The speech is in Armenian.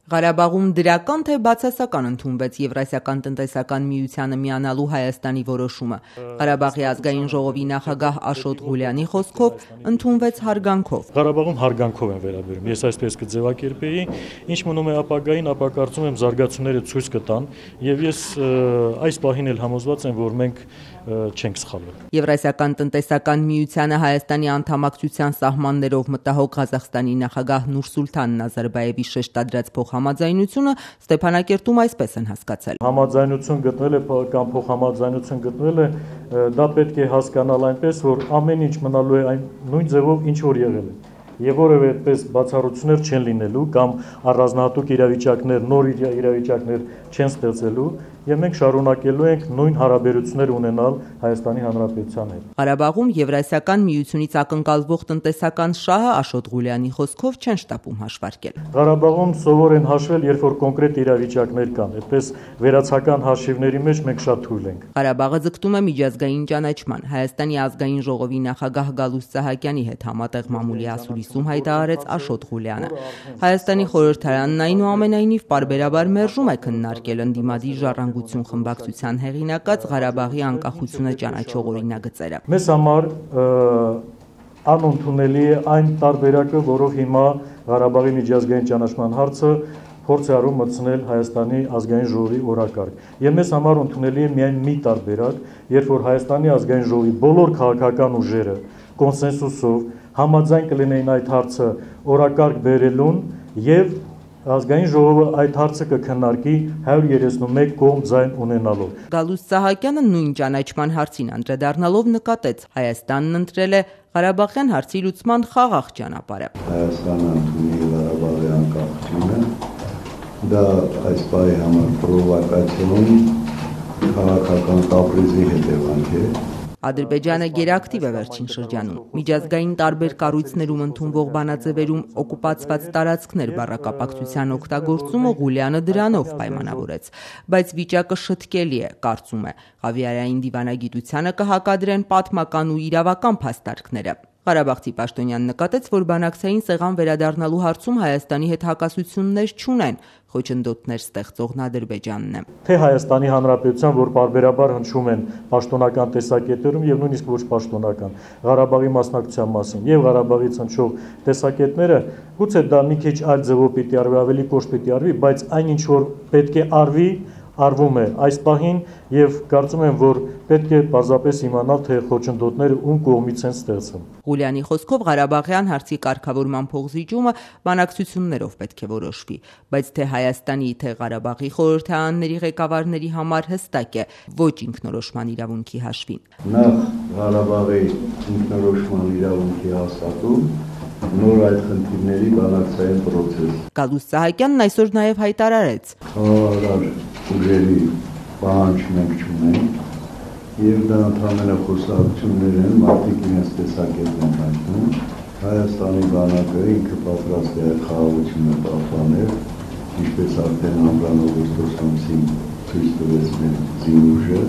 Ղարաբաղում դրական թե բացասական ընդունվեց Եվրասիական տնտեսական միությանը միանալու Հայաստանի որոշումը։ Ղարաբաղի ազգային ժողովի նախագահ Աշոտ Ղուլյանի խոսքով ընդունվեց հարգանքով։ Ղարաբաղում հարգանքով են վերաբերում, ես այսպես կձևակերպեի, ինչ մնում է ապագային, ապա կարծում եմ զարգացումները ցույց կտան, եւ ես այս պահին էլ համոզված եմ, որ մենք չենք սխալվել։ Եվրասիական տնտեսական միությանը Հայաստանի անդամակցության սահմաններով մտահոգ Ղազախստանի նախագահ Նուրսուլտան Նազարբայևի շեշտադրած փոխհամաձայնությունը Ստեփանակերտում այսպես են հասկացել։ Համաձայնություն գտնելը կամ փոխհամաձայնություն գտնելը դա պետք է հասկանալ այնպես, որ ամեն ինչ մնալու է այն նույն ձևով, ինչ որ եղել է։ Եվ որևէ այդպես բացառություններ չեն լինելու կամ առանձնահատուկ իրավիճակներ, նոր իրավիճակներ չեն ստեղծելու, եւ մենք շարունակելու ենք նույն հարաբերություններ ունենալ Հայաստանի Հանրապետության հետ։ Ղարաբաղում Եվրասիական միությունից ակնկալվող տնտեսական շահը Աշոտ Ղուլյանի խոսքով չեն շտապում հաշվարկել։ Ղարաբաղում սովոր են հաշվել, երբ որ կոնկրետ իրավիճակներ կան, այդպես վերացական հաշիվների մեջ մենք շատ թույլ ենք։ Ղարաբաղը ձգտում է միջազգային ճանաչման։ Հայաստանի ազգային ժողովի նախագահ Գալուստ Սահակյանի հետ համատեղ մամուլի ասուլիսում հայտարարեց Աշոտ Ղուլյանը։ Հայաստանի խորհրդարանն այնուամենայնիվ պարբերաբար մերժում է քննարկել ընդդիմադիր ժառանգություն խմբակցության հեղինակած Ղարաբաղի անկախությունը ճանաչող օրինագծերը։ Մեզ համար անընդունելի է այն տարբերակը, որով հիմա Ղարաբաղի միջազգային ճանաչման հարցը փորձ է արում մտցնել Հայաստանի ազգային ժողովի օրակարգ։ Եվ մեզ համար ընդունելի է միայն մի տարբերակ, երբ որ Հայաստանի ազգային ժողովի բոլոր քաղաքական ուժերը կոնսենսուսով համաձայն կլինեին այդ հարցը օրակարգ բերելուն եւ ազգային ժողովը այդ հարցը կքննարկի 131 կողմ ձայն ունենալով։ Գալուստ Սահակյանը նույն ճանաչման հարցին անդրադառնալով նկատեց. Հայաստանն ընտրել է Ղարաբաղյան հարցի լուծման խաղաղ ճանապարհը։ Հայաստանը ընդունել է Ղարաբաղի անկախությունը, դա այս պահի համար պրովոկացիոն քաղաքական կապրիզի հետևանք է։ Ադրբեջանը գերակտիվ է վերջին շրջանում։ Միջազգային տարբեր կառույցներում ընդունվող բանաձևերում օկուպացված տարածքներ բառակապակցության օգտագործումը Ղուլյանը դրանով պայմանավորեց, բայց վիճակը շտկելի է, կարծում է։ Խավիարային դիվանագիտությանը կհակադրեն պատմական ու իրավական փաստարկները։ Ղարաբաղցի պաշտոնյան նկատեց, որ բանակցային սեղան վերադառնալու հարցում Հայաստանի հետ հակասություններ չունեն, խոչընդոտներ ստեղծողն Ադրբեջանն է։ Թե Հայաստանի Հանրապետության, որ պարբերաբար հնչում են պաշտոնական տեսակետերում եւ նույնիսկ ոչ պաշտոնական Ղարաբաղի մասնակցության մասին եւ Ղարաբաղից հնչող տեսակետները, գուցե դա մի քիչ այլ ձևով պիտի արվի, ավելի կոշտ պիտի արվի, բայց այն ինչ որ պետք է արվի, արվում է այս պահին եւ կարծում եմ, որ պետք է պարզապես իմանալ, թե խոչընդոտները ում կողմից են ստեղծվում։ Ղուլյանի խոսքով Ղարաբաղյան հարցի կարգավորման փոխզիջումը բանակցություններով պետք է որոշվի, բայց թե Հայաստանի, թե Ղարաբաղի խորհրդարանների ղեկավարների համար հստակ է ոչ ինքնորոշման իրավունքի հաշվին։ Նախ Ղարաբաղի ինքնորոշման իրավունքի հաստատում, նոր այդ խնդիրների բանակցային process։ Գալուստ Սահակյանն այսօր նաև հայտարարեց. Խաղաղ ուժերի պահանջ մենք չունենք, եւ դա ընդհանրապես խոսակցություններ են, մարդիկ իրենց տեսակետն են հայտնում։ Հայաստանի բանակը ինքը պատրաստ է խաղաղությունը պահպանել, ինչպես արդեն ամռան օգոստոս ամսին ցույց տվեց մեր զինուժը։